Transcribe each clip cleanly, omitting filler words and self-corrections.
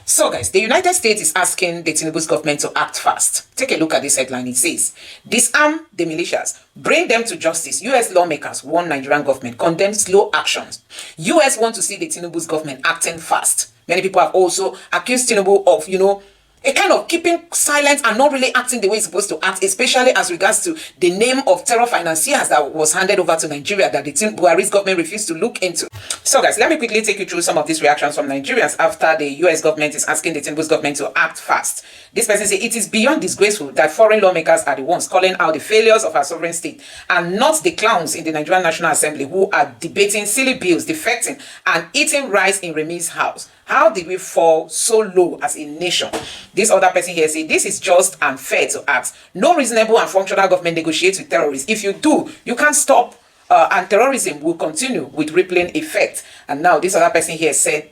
So guys, the United States is asking the Tinubu's government to act fast. Take a look at this headline. It says, disarm the militias, bring them to justice. US lawmakers warn Nigerian government, condemn slow actions. US want to see the Tinubu's government acting fast. Many people have also accused Tinubu of, a kind of keeping silent and not really acting the way it's supposed to act, especially as regards to the name of terror financiers that was handed over to Nigeria that the Buhari's government refused to look into. So guys, let me quickly take you through some of these reactions from Nigerians after the US government is asking the Tinubu's government to act fast. This person says, it is beyond disgraceful that foreign lawmakers are the ones calling out the failures of our sovereign state and not the clowns in the Nigerian National Assembly who are debating silly bills, defecting and eating rice in Remi's house. How did we fall so low as a nation? This other person here says, this is just unfair to act. No reasonable and functional government negotiates with terrorists. If you do, you can't stop and terrorism will continue with rippling effect. And now this other person here said,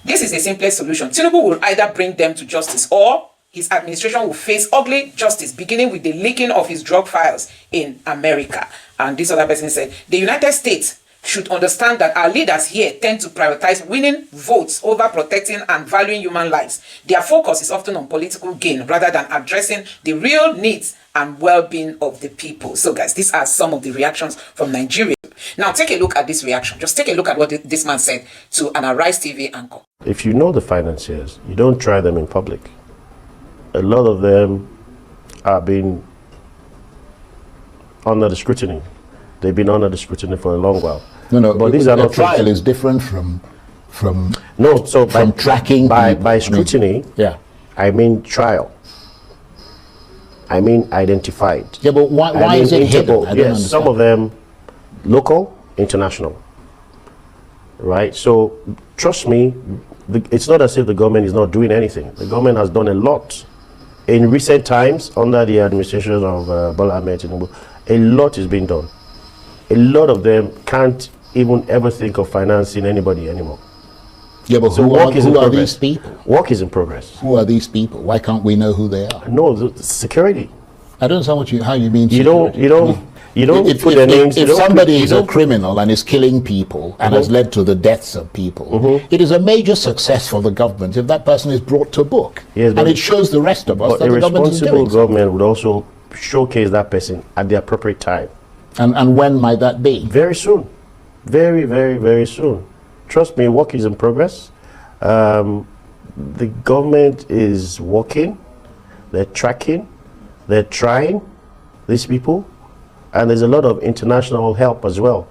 this is the simplest solution. Tinubu will either bring them to justice or his administration will face ugly justice, beginning with the leaking of his drug files in America. And this other person said, the United States should understand that our leaders here tend to prioritize winning votes over protecting and valuing human lives. Their focus is often on political gain rather than addressing the real needs and well-being of the people. So guys, these are some of the reactions from Nigeria. Now take a look at this reaction. Just take a look at what this man said to an Arise TV anchor. If you know the financiers, you don't try them in public. A lot of them are being under the scrutiny. They've been under the scrutiny for a long while. No, but these are not trial is different from tracking by scrutiny. Yeah, I mean trial. I mean identified. Yeah, but why is it hidden? I don't understand. Some of them local, international. Right. So trust me, it's not as if the government is not doing anything. The government has done a lot in recent times under the administration of Bola Ahmed Tinubu. A lot is being done. A lot of them can't even ever think of financing anybody anymore. Yeah, but so who are these people? Work is in progress. Who are these people? Why can't we know who they are? No, the security. I don't know how you mean. You don't put their names. If somebody is a criminal and is killing people and has led to the deaths of people, it is a major success for the government if that person is brought to book. Yes, and it shows the rest of us that the government is doing. A responsible government would also showcase that person at the appropriate time. And when might that be? Very soon. Very, very, very soon. Trust me, work is in progress. The government is working. They're tracking. They're trying these people. And there's a lot of international help as well.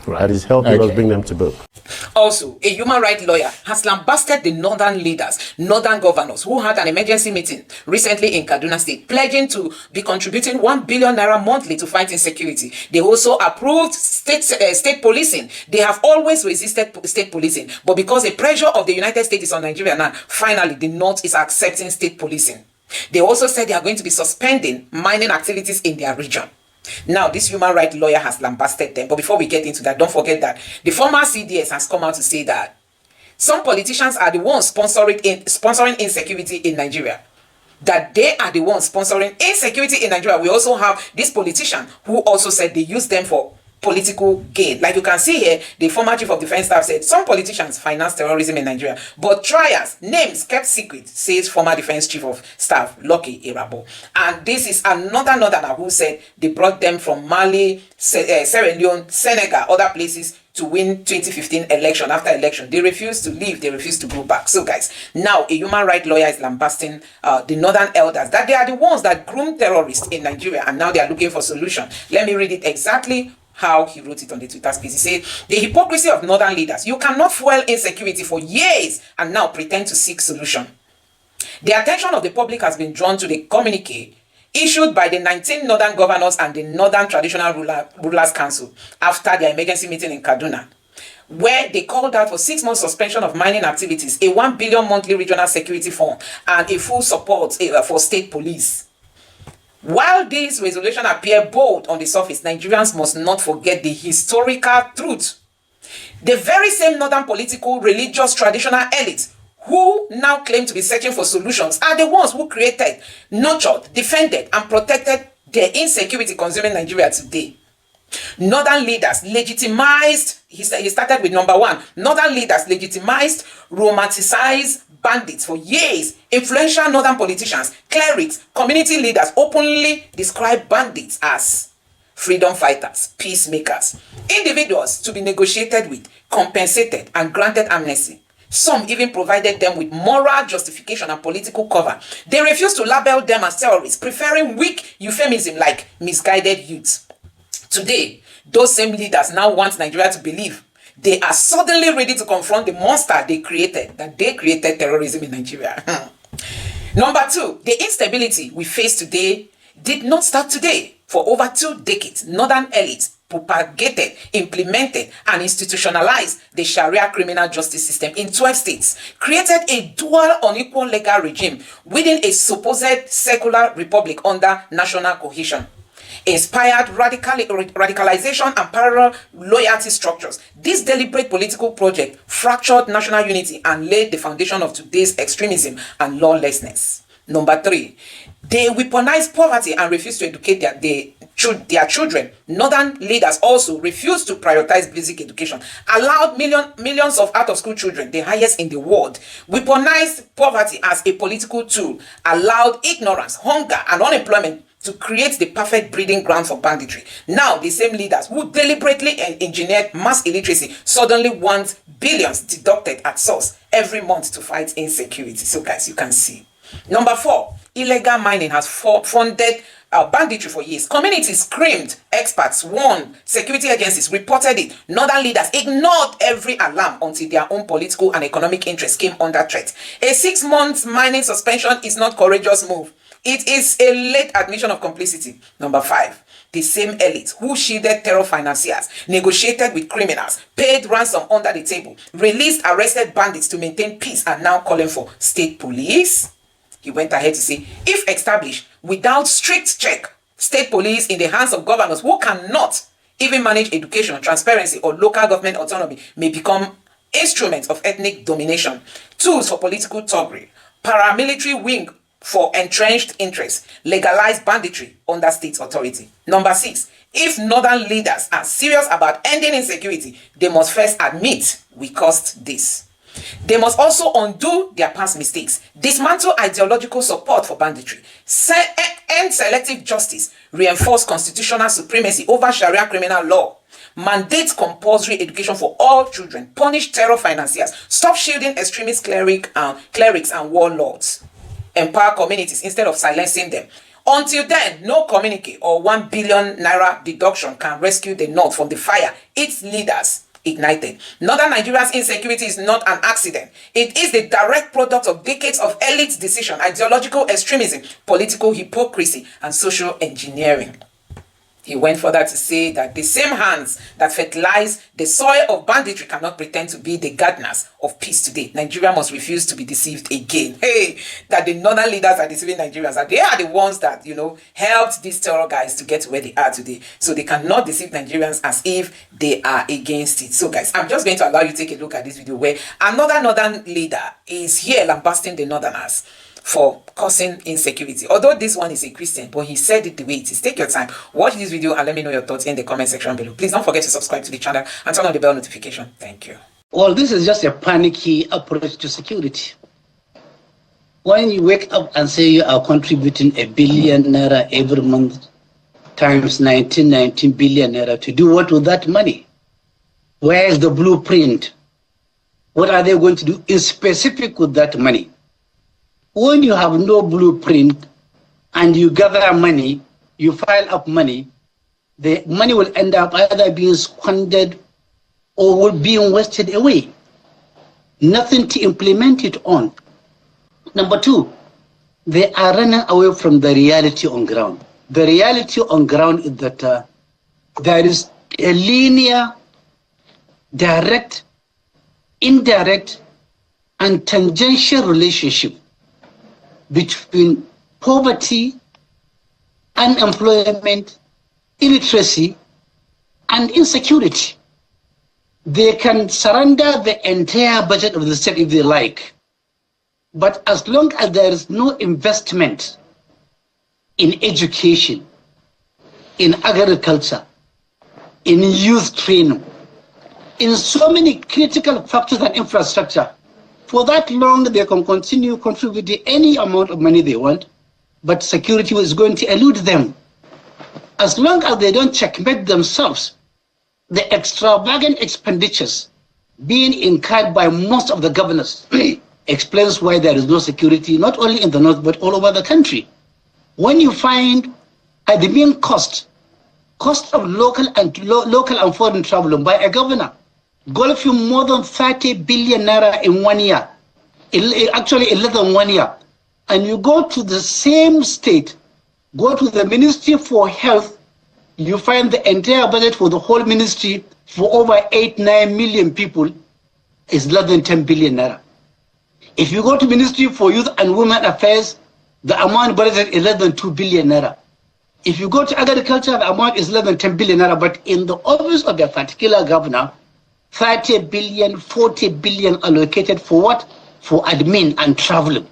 Right. That is helping us bring them to book. Also, a human rights lawyer has lambasted the northern leaders, northern governors who had an emergency meeting recently in Kaduna State, pledging to be contributing 1 billion naira monthly to fight insecurity. They also approved state policing. They have always resisted state policing, but because the pressure of the United States is on Nigeria now, finally the North is accepting state policing. They also said they are going to be suspending mining activities in their region. Now, this human rights lawyer has lambasted them. But before we get into that, don't forget that the former CDS has come out to say that some politicians are the ones sponsoring insecurity in Nigeria. That they are the ones sponsoring insecurity in Nigeria. We also have this politician who also said they use them for political gain. Like you can see here, the former chief of defense staff said some politicians finance terrorism in Nigeria, but trials, names kept secret, says former defense chief of staff Lucky Irabo. And this is another northerner who said they brought them from Mali, Sierra Leone, Senegal, other places to win 2015 election. After election, they refused to leave, they refused to go back. So guys, now a human rights lawyer is lambasting the northern elders, that they are the ones that groom terrorists in Nigeria, and now they are looking for solution. Let me read it exactly how he wrote it on the Twitter space. He said, the hypocrisy of northern leaders. You cannot fuel insecurity for years and now pretend to seek solution. The attention of the public has been drawn to the communique issued by the 19 northern governors and the Northern Traditional Rulers Council after their emergency meeting in Kaduna, where they called out for 6 months suspension of mining activities, a 1 billion monthly regional security fund, and a full support for state police. While these resolutions appear bold on the surface, Nigerians must not forget the historical truth. The very same northern political, religious, traditional elites who now claim to be searching for solutions are the ones who created, nurtured, defended, and protected the insecurity consuming Nigeria today. Northern leaders legitimized, he started with number 1. Northern leaders legitimized, romanticized bandits for years. Influential northern politicians, clerics, community leaders openly describe bandits as freedom fighters, peacemakers, individuals to be negotiated with, compensated, and granted amnesty. Some even provided them with moral justification and political cover. They refused to label them as terrorists, preferring weak euphemism like misguided youths. Today, those same leaders now want Nigeria to believe they are suddenly ready to confront the monster they created, that they created terrorism in Nigeria. Number 2, the instability we face today did not start today. For over 2 decades, northern elites propagated, implemented, and institutionalized the Sharia criminal justice system in 12 states, created a dual unequal legal regime within a supposed secular republic under national cohesion, inspired radicalization and parallel loyalty structures. This deliberate political project fractured national unity and laid the foundation of today's extremism and lawlessness. Number 3, they weaponized poverty and refused to educate their children. Northern leaders also refused to prioritize basic education, allowed millions of out-of-school children, the highest in the world, weaponized poverty as a political tool, allowed ignorance, hunger, and unemployment to create the perfect breeding ground for banditry. Now, the same leaders who deliberately engineered mass illiteracy suddenly want billions deducted at source every month to fight insecurity. So guys, you can see. Number 4, illegal mining has funded banditry for years. Communities screamed, experts warned, security agencies reported it. Northern leaders ignored every alarm until their own political and economic interests came under threat. A 6-month mining suspension is not a courageous move. It is a late admission of complicity. Number 5, the same elites who shielded terror financiers, negotiated with criminals, paid ransom under the table, released arrested bandits to maintain peace, are now calling for state police. He went ahead to say, if established without strict check, state police in the hands of governors who cannot even manage education, transparency, or local government autonomy may become instruments of ethnic domination, tools for political thuggery, paramilitary wing for entrenched interests, legalized banditry under state authority. Number 6, if northern leaders are serious about ending insecurity, they must first admit we caused this. They must also undo their past mistakes, dismantle ideological support for banditry, end selective justice, reinforce constitutional supremacy over Sharia criminal law, mandate compulsory education for all children, punish terror financiers, stop shielding extremist clerics and warlords, empower communities instead of silencing them. Until then, no communique or 1 billion naira deduction can rescue the North from the fire its leaders ignited. Northern Nigeria's insecurity is not an accident. It is the direct product of decades of elite decision, ideological extremism, political hypocrisy, and social engineering. He went further to say that the same hands that fertilize the soil of banditry cannot pretend to be the gardeners of peace today. Nigeria must refuse to be deceived again. Hey, that the northern leaders are deceiving Nigerians, that they are the ones that, helped these terror guys to get to where they are today. So they cannot deceive Nigerians as if they are against it. So guys, I'm just going to allow you to take a look at this video where another northern leader is here lambasting the northerners for causing insecurity. Although this one is a Christian, but he said it the way it is. Take your time, watch this video, and let me know your thoughts in the comment section below. Please don't forget to subscribe to the channel and turn on the bell notification. Thank you. Well, this is just a panicky approach to security. When you wake up and say you are contributing $1 billion naira every month times 19 billion naira, to do what with that money? Where is the blueprint? What are they going to do in specific with that money? When you have no blueprint and you gather money, you file up money, the money will end up either being squandered or will be wasted away. Nothing to implement it on. Number 2, they are running away from the reality on ground. The reality on ground is that there is a linear, direct, indirect, and tangential relationship between poverty, unemployment, illiteracy, and insecurity. They can surrender the entire budget of the state if they like. But as long as there is no investment in education, in agriculture, in youth training, in so many critical factors and infrastructure. For that long, they can continue contributing any amount of money they want, but security is going to elude them. As long as they don't checkmate themselves, the extravagant expenditures being incurred by most of the governors explains why there is no security, not only in the north, but all over the country. When you find at the main cost of local and foreign travel by a governor, golfing more than 30 billion naira in 1 year, actually in less than 1 year, and you go to the same state, go to the Ministry for Health, you find the entire budget for the whole ministry for over 8-9 million people is less than 10 billion naira. If you go to Ministry for Youth and Women Affairs, the amount budgeted is less than 2 billion naira. If you go to agriculture, the amount is less than 10 billion naira. But in the office of a particular governor, 30 billion, 40 billion allocated for what? For admin and traveling.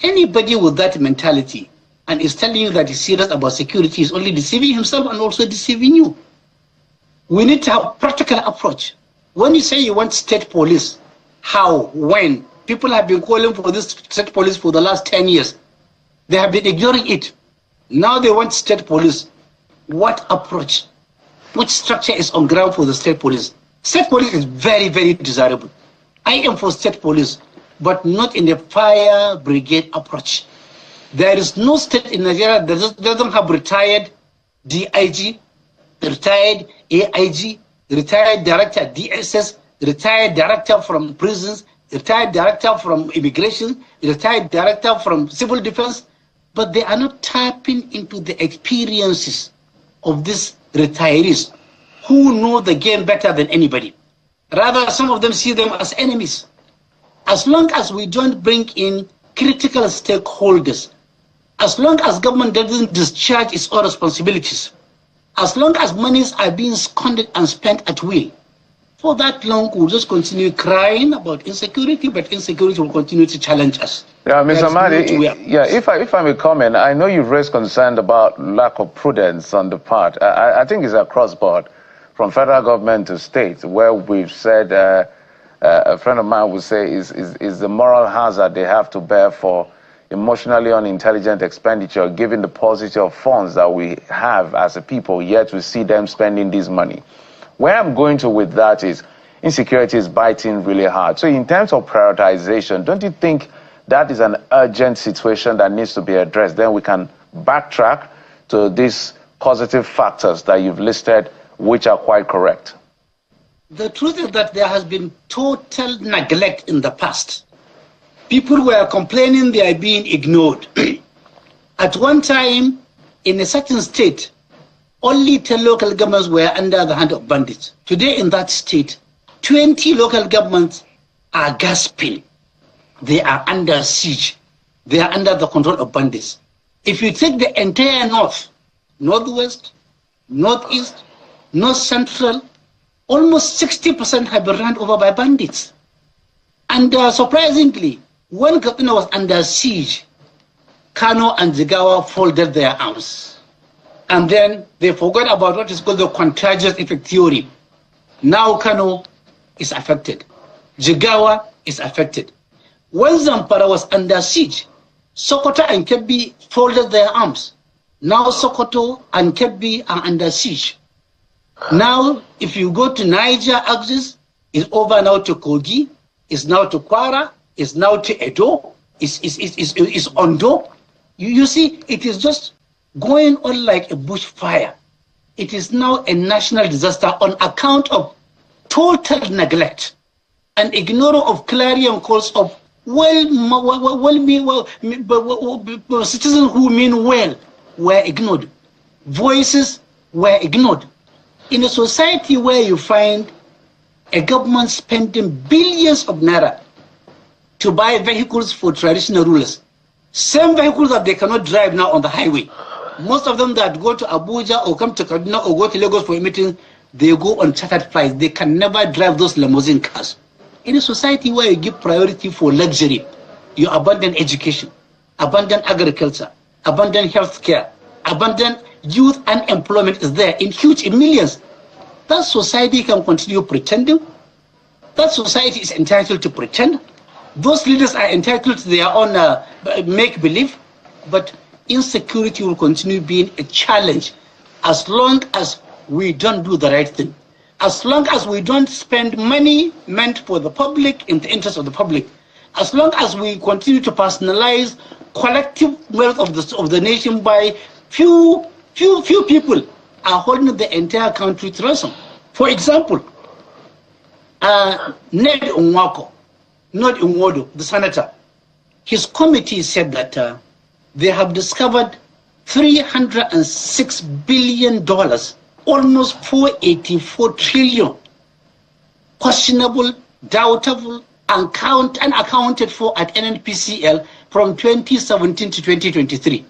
Anybody with that mentality and is telling you that he's serious about security is only deceiving himself and also deceiving you. We need to have a practical approach. When you say you want state police, how, when? People have been calling for this state police for the last 10 years. They have been ignoring it. Now they want state police. What approach? Which structure is on ground for the state police? State police is very, very desirable. I am for state police, but not in the fire brigade approach. There is no state in Nigeria that doesn't have retired DIG, retired AIG, retired director DSS, retired director from prisons, retired director from immigration, retired director from civil defense, but they are not tapping into the experiences of these retirees who know the game better than anybody. Rather, some of them see them as enemies. As long as we don't bring in critical stakeholders, as long as government doesn't discharge its own responsibilities, as long as monies are being squandered and spent at will, for that long we'll just continue crying about insecurity, but insecurity will continue to challenge us. Yeah, Mr. Mahdi, if I may comment, I know you've raised concern about lack of prudence on the part. I think it's across board, from federal government to state, where we've said, a friend of mine would say, is the moral hazard they have to bear for emotionally unintelligent expenditure, given the paucity of funds that we have as a people, yet we see them spending this money. Where I'm going to with that is insecurity is biting really hard. So in terms of prioritization, don't you think that is an urgent situation that needs to be addressed? Then we can backtrack to these causative factors that you've listed, which are quite correct. The truth is that there has been total neglect in the past. People were complaining they are being ignored. At one time, in a certain state, only 10 local governments were under the hand of bandits. Today in that state, 20 local governments are gasping. They are under siege. They are under the control of bandits. If you take the entire north, northwest, northeast, north central, almost 60% have been run over by bandits. And surprisingly, when Katsina was under siege, Kanu and Jigawa folded their arms. And then they forgot about what is called the contagious effect theory. Now Kanu is affected. Jigawa is affected. When Zamfara was under siege, Sokoto and Kebbi folded their arms. Now Sokoto and Kebbi are under siege. Now, if you go to Niger axis, it's over now to Kogi, it's now to Kwara, it's now to Edo, it's Ondo. You see, it is just going on like a bushfire. It is now a national disaster on account of total neglect and ignoring of clarion calls of citizens who mean well were ignored. Voices were ignored. In a society where you find a government spending billions of naira to buy vehicles for traditional rulers, same vehicles that they cannot drive now on the highway. Most of them that go to Abuja or come to Kaduna or go to Lagos for a meeting, they go on chartered flights. They can never drive those limousine cars. In a society where you give priority for luxury, you abandon education, abandon agriculture, abandon healthcare, abandon youth unemployment is there in millions. that society can continue pretending. That society is entitled to pretend. Those leaders are entitled to their own make-believe, but insecurity will continue being a challenge as long as we don't do the right thing. As long as we don't spend money meant for the public in the interest of the public. As long as we continue to personalize collective wealth of the nation by few people are holding the entire country to ransom. For example, Ned Nwako, not Nwodo, the senator, his committee said that they have discovered $306 billion, almost 484 trillion, questionable, doubtable, unaccounted for at NNPCL from 2017 to 2023.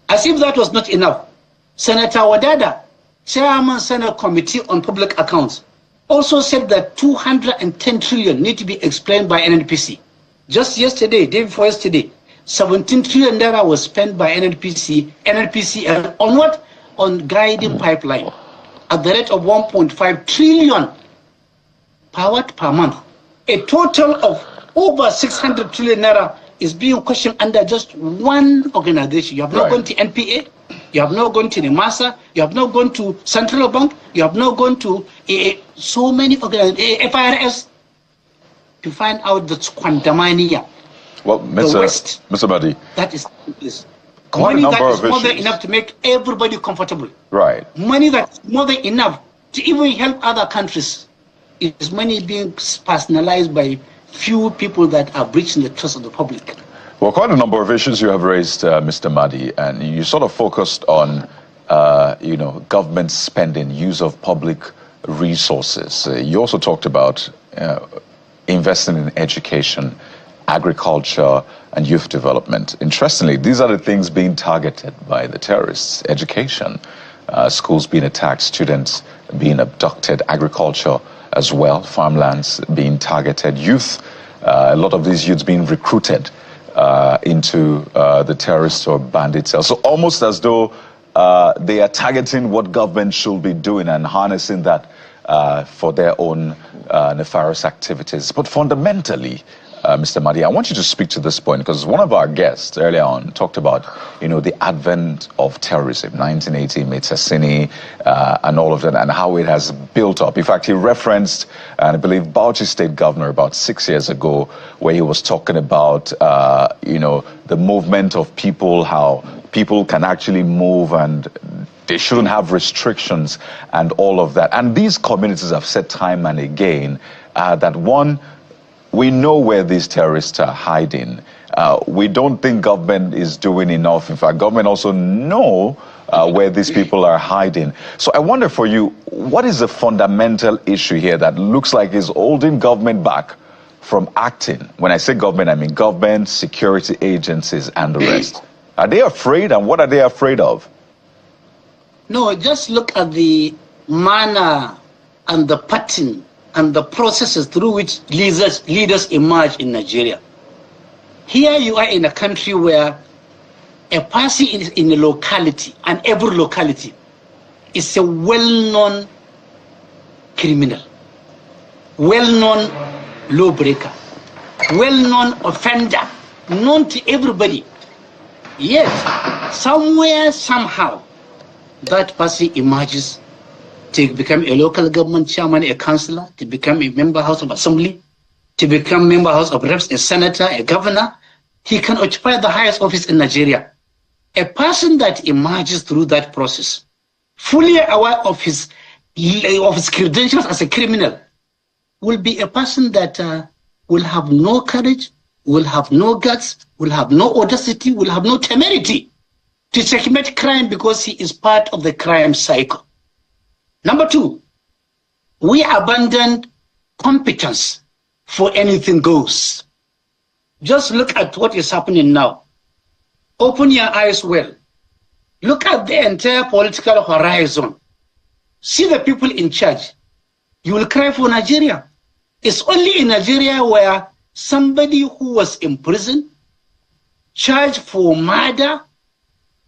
As if that was not enough, Senator Wadada, Chairman Senate Committee on Public Accounts, also said that 210 trillion need to be explained by NNPC. Just yesterday, day before yesterday, 17 trillion naira was spent by NNPC on what? On guiding pipeline at the rate of 1.5 trillion per month. A total of over 600 trillion naira is being questioned under just one organization. You have not gone to NPA, you have not gone to the NIMASA, you have not gone to Central Bank, you have not gone to so many organizations, FIRS, to find out the Kwandamania. Well, Mr. Madi, that is money that is more than enough to make everybody comfortable. Right. Money that's more than enough to even help other countries. Is money being personalized by few people that are breaching the trust of the public. Well, quite a number of issues you have raised, Mr. Madi, and you sort of focused on, government spending, use of public resources. You also talked about investing in education, agriculture, and youth development. Interestingly, these are the things being targeted by the terrorists. Education, schools being attacked, students being abducted, agriculture as well, farmlands being targeted, youth, a lot of these youths being recruited into the terrorist or bandit cells. So almost as though they are targeting what government should be doing and harnessing that for their own nefarious activities. But fundamentally, Mr. Madi, I want you to speak to this point because one of our guests earlier on talked about, the advent of terrorism, 1980, Metasini, and all of that, and how it has built up. In fact, he referenced, and I believe, Bauchi State Governor about 6 years ago, where he was talking about, the movement of people, how people can actually move and they shouldn't have restrictions and all of that. And these communities have said time and again that one, we know where these terrorists are hiding. We don't think government is doing enough. In fact, government also know where these people are hiding. So I wonder for you, what is the fundamental issue here that looks like is holding government back from acting? When I say government, I mean government, security agencies, and the rest. Are they afraid, and what are they afraid of? No, just look at the manner and the pattern and the processes through which leaders emerge in Nigeria. Here you are in a country where a person in a locality, and every locality, is a well-known criminal, well-known lawbreaker, well-known offender, known to everybody. Yet, somewhere, somehow, that person emerges to become a local government chairman, a councillor, to become a member House of Assembly, to become member House of Reps, a senator, a governor. He can occupy the highest office in Nigeria. A person that emerges through that process, fully aware of his credentials as a criminal, will be a person that will have no courage, will have no guts, will have no audacity, will have no temerity to checkmate crime because he is part of the crime cycle. Number two, we abandoned competence for anything goes. Just look at what is happening now. Open your eyes well. Look at the entire political horizon. See the people in charge. You will cry for Nigeria. It's only in Nigeria where somebody who was in prison, charged for murder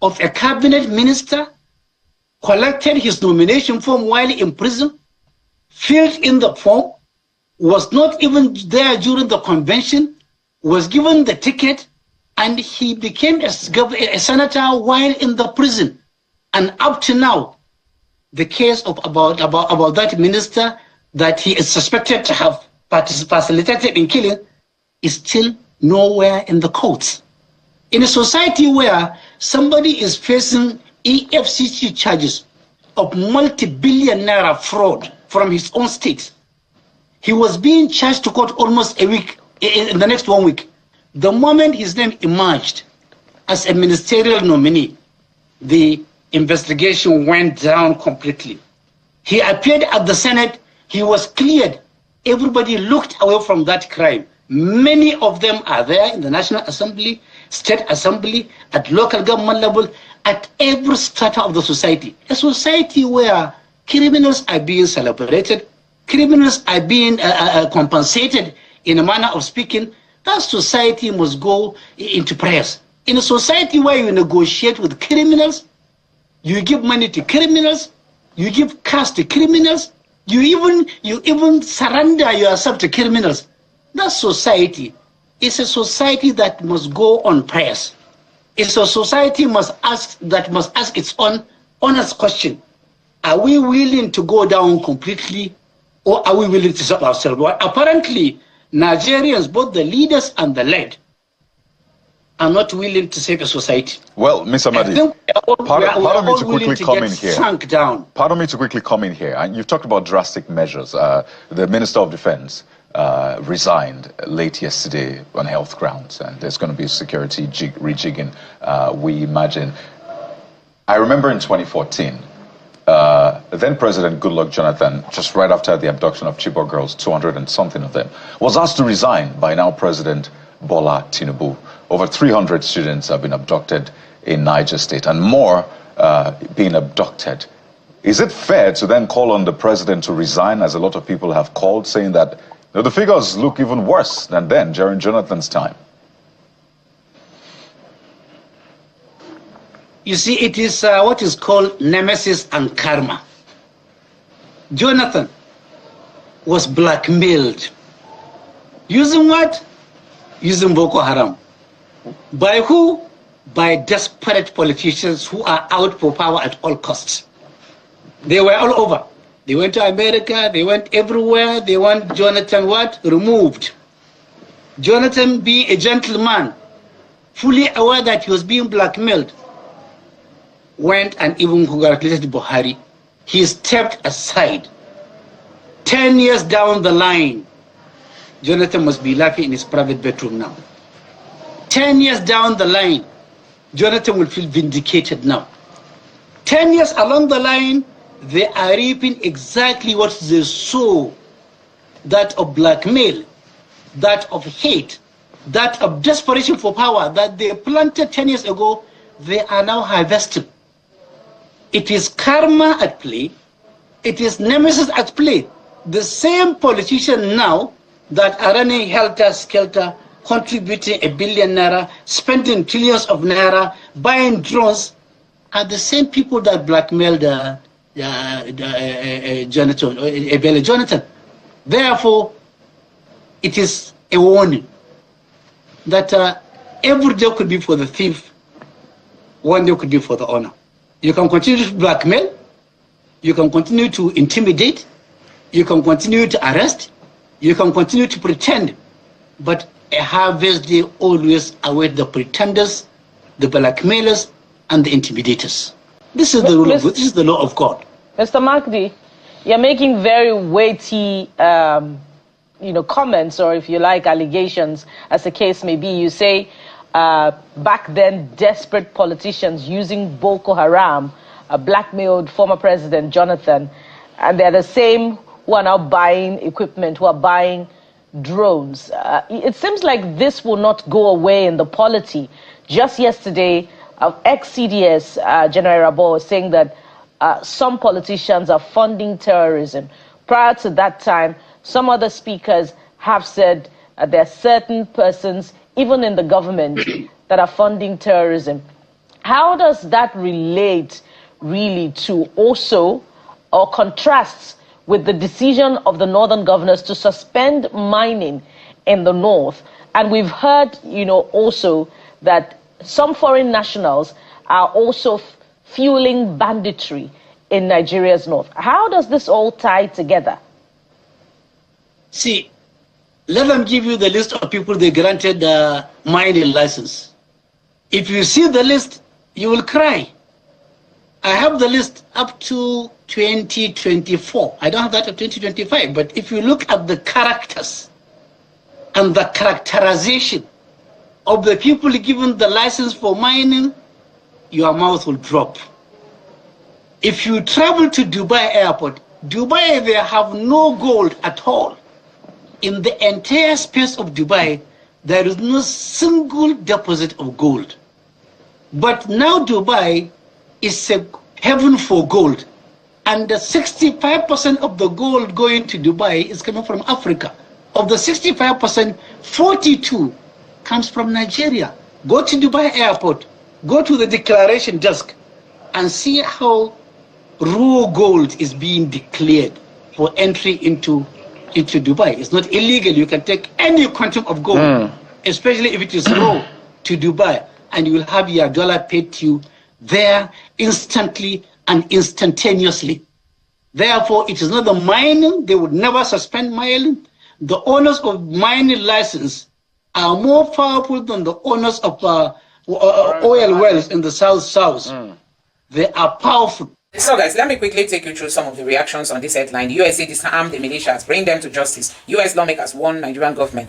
of a cabinet minister, collected his nomination form while in prison, filled in the form, was not even there during the convention, was given the ticket, and he became a senator while in the prison. And up to now, the case of about that minister that he is suspected to have facilitated in killing is still nowhere in the courts. In a society where somebody is facing EFCC charges of multi-billion naira fraud from his own state, he was being charged to court almost a week, in the next 1 week. The moment his name emerged as a ministerial nominee, the investigation went down completely. He appeared at the Senate, he was cleared. Everybody looked away from that crime. Many of them are there in the National Assembly, State Assembly, at local government level, at every strata of the society. A society where criminals are being celebrated, criminals are being compensated in a manner of speaking. That society must go into prayers. In a society where you negotiate with criminals, you give money to criminals, you give cash to criminals, you even surrender yourself to criminals. That society is a society that must go on prayers. It's a society that must ask its own honest question. Are we willing to go down completely, or are we willing to save ourselves? Well, apparently, Nigerians, both the leaders and the led, are not willing to save a society. Well, Mr. Madi, pardon me to quickly come in here. Sunk down. Pardon me to quickly come in here. And you've talked about drastic measures. The Minister of Defense resigned late yesterday on health grounds, and there's going to be security rejigging, we imagine. I remember in 2014, then President Goodluck Jonathan, just right after the abduction of Chibok girls, 200 and something of them, was asked to resign by now President Bola Tinubu. Over 300 students have been abducted in Niger State, and more being abducted. Is it fair to then call on the president to resign, as a lot of people have called, saying that the figures look even worse than then, during Jonathan's time? You see, it is what is called nemesis and karma. Jonathan was blackmailed. Using what? Using Boko Haram. By who? By desperate politicians who are out for power at all costs. They were all over. They went to America, they went everywhere. They want Jonathan what? Removed. Jonathan, being a gentleman, fully aware that he was being blackmailed, went and even congratulated Buhari. He stepped aside. 10 years down the line, Jonathan must be laughing in his private bedroom now. 10 years down the line, Jonathan will feel vindicated now. 10 years along the line, they are reaping exactly what they sow, that of blackmail, that of hate, that of desperation for power that they planted 10 years ago, they are now harvesting. It is karma at play, it is nemesis at play. The same politician now that are running helter-skelter, contributing $1 billion naira, spending trillions of naira, buying drones, are the same people that blackmailed Jonathan. Therefore, it is a warning that every day could be for the thief, one day could be for the honor. You can continue to blackmail, you can continue to intimidate, you can continue to arrest, you can continue to pretend, but a harvest day always awaits the pretenders, the blackmailers, and the intimidators. This is the rule of God. This is the law of God. Mr. Mahdi, you're making very weighty, comments, or if you like, allegations, as the case may be. You say back then, desperate politicians using Boko Haram blackmailed former President Jonathan, and they're the same who are now buying equipment, who are buying drones. It seems like this will not go away in the polity. Just yesterday, ex-CDS General Rabo was saying that some politicians are funding terrorism. Prior to that time, some other speakers have said there are certain persons, even in the government, that are funding terrorism. How does that relate really to also, or contrasts with the decision of the northern governors to suspend mining in the north. And we've heard, also that some foreign nationals are also fueling banditry in Nigeria's north. How does this all tie together? See, let them give you the list of people they granted the mining license. If you see the list, you will cry. I have the list up to 2024. I don't have that up to 2025, but if you look at the characters and the characterization of the people given the license for mining, your mouth will drop. If you travel to Dubai airport, Dubai, they have no gold at all. In the entire space of Dubai, there is no single deposit of gold. But now Dubai is a heaven for gold. And the 65% of the gold going to Dubai is coming from Africa. Of the 65%, 42 comes from Nigeria. Go to Dubai airport, go to the declaration desk and see how raw gold is being declared for entry into Dubai. It's not illegal. You can take any quantum of gold, especially if it is raw, to Dubai, and you will have your dollar paid to you there instantly and instantaneously. Therefore, it is not the mining. They would never suspend mining. The owners of mining license are more powerful than the owners of oil wells in the south. They are powerful. So guys, let me quickly take you through some of the reactions on this headline. The USA disarmed the militias, bring them to justice. US lawmakers warn Nigerian government,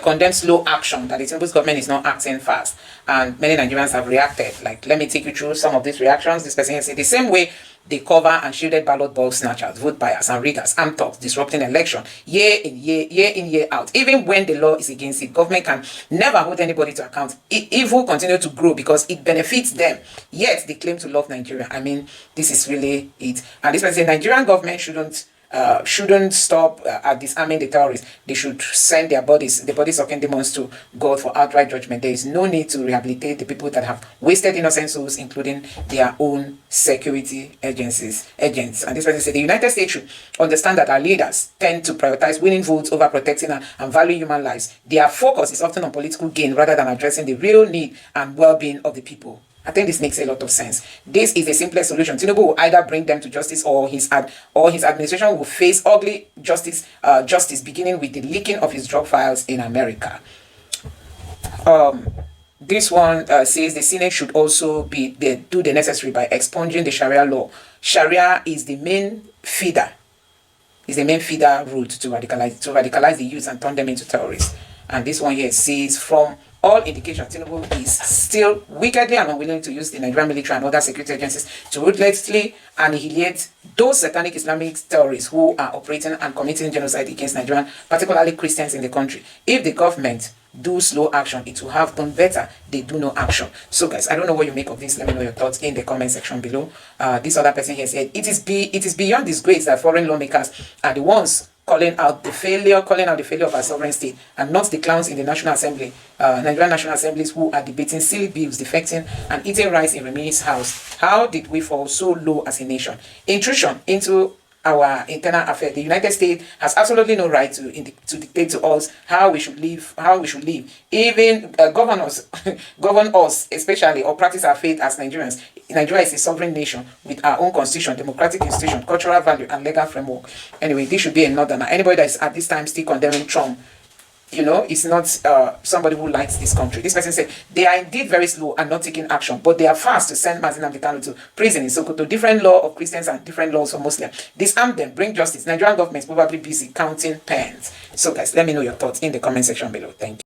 condemn slow action, that the Tinubu's government is not acting fast. And many Nigerians have reacted. Like, let me take you through some of these reactions. This person said the same way they cover and shielded ballot box snatchers, vote buyers and riggers, armed thugs, disrupting election, year in, year out. Even when the law is against it, government can never hold anybody to account. Evil continue to grow because it benefits them. Yet they claim to love Nigeria. I mean, this is really it. And this person said Nigerian government shouldn't stop at disarming the terrorists. They should send the bodies of demons to God for outright judgment. There is no need to rehabilitate the people that have wasted innocent souls, including their own security agents. And this person said the United States should understand that our leaders tend to prioritize winning votes over protecting and value human lives. Their focus is often on political gain rather than addressing the real need and well-being of the people. I think this makes a lot of sense. This is the simplest solution. Tinubu will either bring them to justice or his administration will face ugly justice beginning with the leaking of his drug files in America. This one says the Senate should also do the necessary by expunging the Sharia law. Sharia is the main feeder. Is the main feeder route to radicalize the youth and turn them into terrorists. And this one here says from all indications, Tinubu is still wickedly and unwilling to use the Nigerian military and other security agencies to ruthlessly annihilate those satanic Islamic terrorists who are operating and committing genocide against Nigerians, particularly Christians in the country. If the government do slow action, it will have done better. They do no action. So guys, I don't know what you make of this. Let me know your thoughts in the comment section below. This other person here said, it is beyond disgrace that foreign lawmakers are the ones calling out the failure of our sovereign state, and not the clowns in the National Assembly, Nigerian National Assemblies, who are debating silly bills, defecting and eating rice in Remini's house. How did we fall so low as a nation? Intrusion into our internal affairs. The United States has absolutely no right to dictate to us how we should live. Even govern us, especially, or practice our faith as Nigerians. Nigeria is a sovereign nation with our own constitution, democratic institution, cultural value, and legal framework. Anyway, this should be another. Anybody that is at this time still condemning Trump, it's not somebody who likes this country. This person said they are indeed very slow and not taking action, but they are fast to send nnamdi Kanu to prison in Sokoto. Different law of Christians and different laws for Muslims. Disarm them, bring justice. Nigerian government is probably busy counting pens. So guys, let me know your thoughts in the comment section below. Thank you.